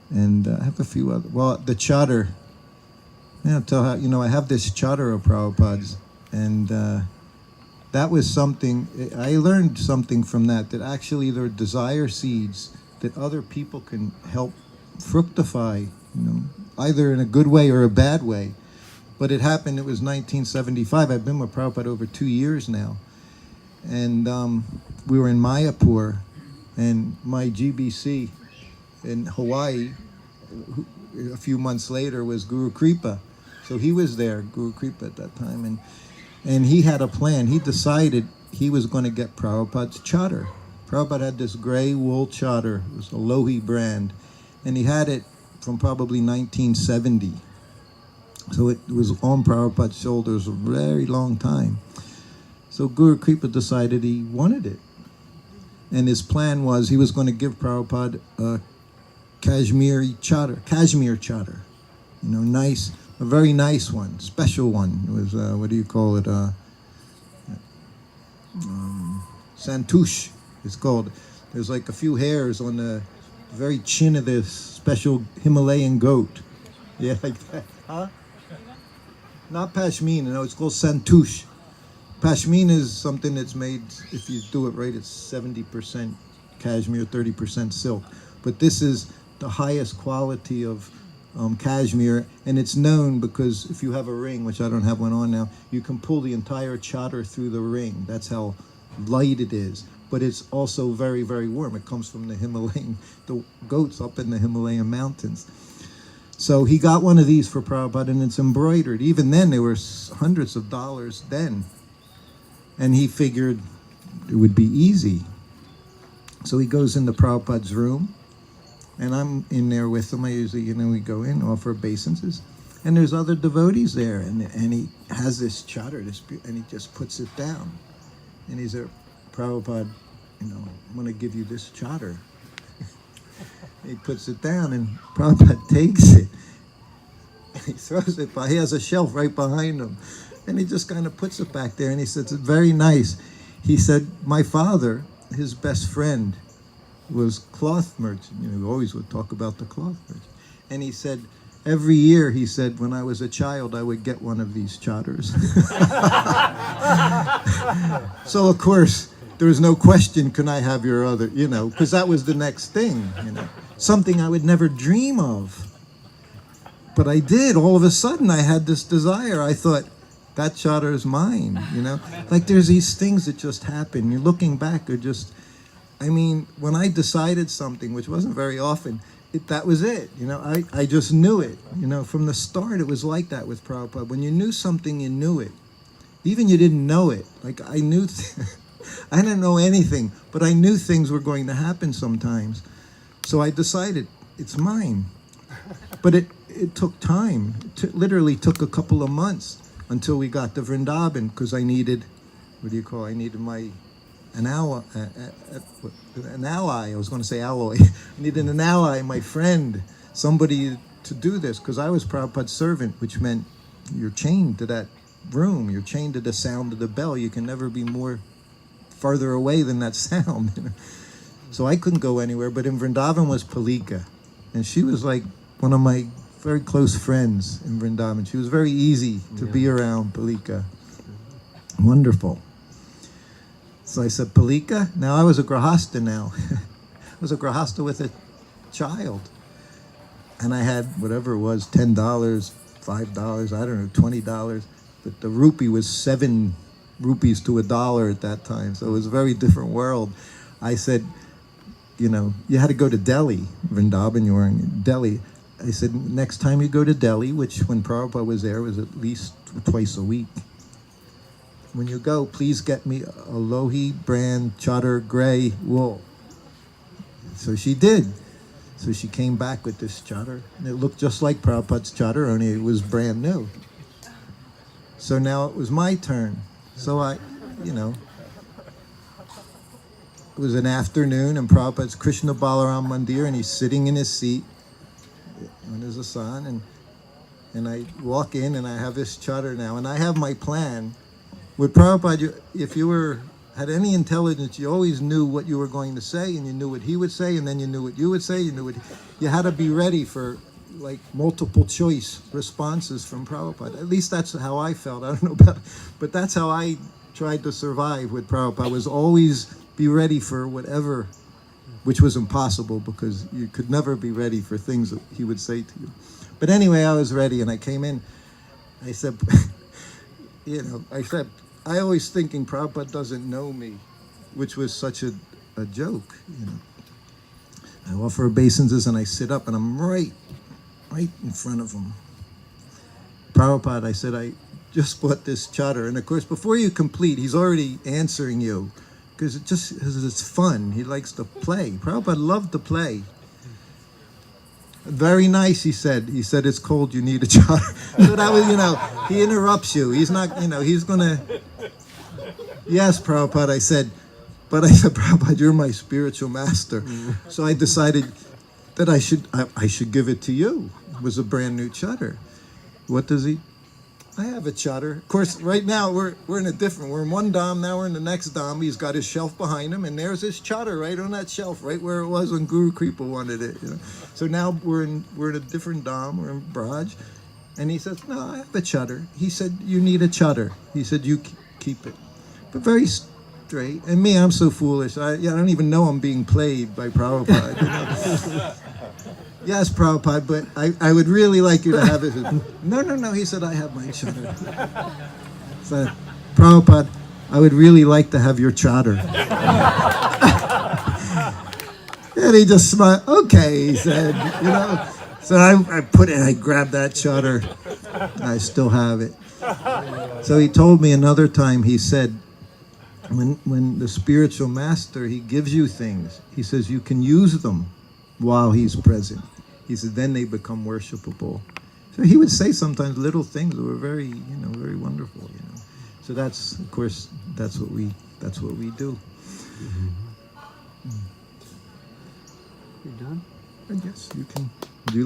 And I have a few other. Well, the Chadar. Yeah, I'll tell how. I have this Chadar of Prabhupada's, and that was something. I learned something from that. That actually there are desire seeds that other people can help fructify. Either in a good way or a bad way. But it happened. It was 1975. I've been with Prabhupada over 2 years now, and we were in Mayapur, and my GBC in Hawaii a few months later was Guru Kripa. So he was there, Guru Kripa at that time, and he had a plan. He decided he was going to get Prabhupada's Chadar. Prabhupada had this gray wool Chadar. It was a Lohi brand, and he had it from probably 1970. So it was on Prabhupada's shoulders a very long time. So Guru Kripa decided he wanted it. And his plan was he was going to give Prabhupada a cashmere Chadar. Nice, a very nice one, special one. It was, what do you call it? Santush, it's called. There's like a few hairs on the very chin of this special Himalayan goat. Yeah, like that. Huh? Not pashmina, no, it's called santush. Pashmina is something that's made, if you do it right, it's 70% cashmere, 30% silk. But this is the highest quality of cashmere, and it's known because if you have a ring, which I don't have one on now, you can pull the entire Chadar through the ring. That's how light it is. But it's also very, very warm. It comes from the goats up in the Himalayan mountains. So he got one of these for Prabhupada, and it's embroidered. Even then, they were hundreds of dollars then. And he figured it would be easy. So he goes into Prabhupada's room, and I'm in there with him. I usually, we go in, offer obeisances. And there's other devotees there, and he has this Chadar, and he just puts it down. And he's there, Prabhupada, I'm going to give you this Chadar. He puts it down, and Prabhupada takes it. And he throws it by, he has a shelf right behind him. And he just kind of puts it back there, and he says, it's very nice. He said, my father, his best friend, was cloth merchant. We always would talk about the cloth merchant. And he said, every year, he said, when I was a child, I would get one of these Chadars. So, of course, there was no question, can I have your other, because that was the next thing, something I would never dream of. But I did. All of a sudden, I had this desire. I thought, that Chadar is mine, Like there's these things that just happen. You're looking back, or just, when I decided something, which wasn't very often, that was it. I just knew it. From the start, it was like that with Prabhupada. When you knew something, you knew it. Even you didn't know it. Like I knew, I didn't know anything, but I knew things were going to happen sometimes. So I decided, it's mine. But it took time. It literally took a couple of months until we got to Vrindavan, because I needed, I needed an ally. I was going to say alloy. I needed an ally, my friend, somebody to do this, because I was Prabhupada's servant, which meant you're chained to that room. You're chained to the sound of the bell. You can never be more farther away than that sound. So I couldn't go anywhere. But in Vrindavan was Palika, and she was like one of my very close friends in Vrindavan. She was very easy to be around, Palika. Wonderful. So I said, Palika? Now I was a grahasta now. I was a grahasta with a child. And I had whatever it was, $10, $5, I don't know, $20. But the rupee was 7 rupees to $1 at that time. So it was a very different world. I said, you had to go to Delhi, Vrindavan, you were in Delhi. I said, next time you go to Delhi, which when Prabhupada was there was at least twice a week. When you go, please get me a Lohi brand Chadar gray wool. So she did. So she came back with this Chadar, and it looked just like Prabhupada's Chadar, only it was brand new. So now it was my turn. So I, it was an afternoon, and Prabhupada's Krishna Balaram Mandir, and he's sitting in his seat. And there's a sun, and I walk in, and I have this Chadar now, and I have my plan. With Prabhupada, if you were had any intelligence, you always knew what you were going to say, and you knew what he would say, and then you knew what you would say. You had to be ready for like multiple choice responses from Prabhupada. At least that's how I felt. I don't know about, but that's how I tried to survive with Prabhupada. Was always be ready for whatever, which was impossible because you could never be ready for things that he would say to you. But anyway, I was ready, and I came in. I said, I always thinking Prabhupada doesn't know me, which was such a joke, I offer obeisances and I sit up and I'm right in front of him. Prabhupada, I said, I just bought this Chadar. And of course, before you complete, he's already answering you because it's fun. He likes to play. Prabhupada loved to play. Very nice, he said. He said, it's cold, you need a Chadar. So that was, he interrupts you. He's not, he's going to... Yes, Prabhupada, I said, Prabhupada, you're my spiritual master. So I decided that I should give it to you. It was a brand new Chadar. What does he? I have a Chadar. Of course, right now we're in one Dham, now we're in the next Dham. He's got his shelf behind him, and there's his Chadar right on that shelf, right where it was when Guru Kripa wanted it. So now we're in a different Dham, we're in Braj, and he says, no, I have a Chadar. He said, you need a Chadar. He said, you keep it. But very straight. And me, I'm so foolish. I don't even know I'm being played by Prabhupada. Yes, Prabhupada, but I would really like you to have it. No, he said, I have my Chadar. So, Prabhupada, I would really like to have your Chadar. And he just smiled. Okay, he said, So I grabbed that Chadar. I still have it. So he told me another time, he said, when the spiritual master, he gives you things, he says you can use them while he's present. He said, then they become worshipable. So he would say sometimes little things that were very, very wonderful, So that's, of course, that's what we do. You're done? I guess you can do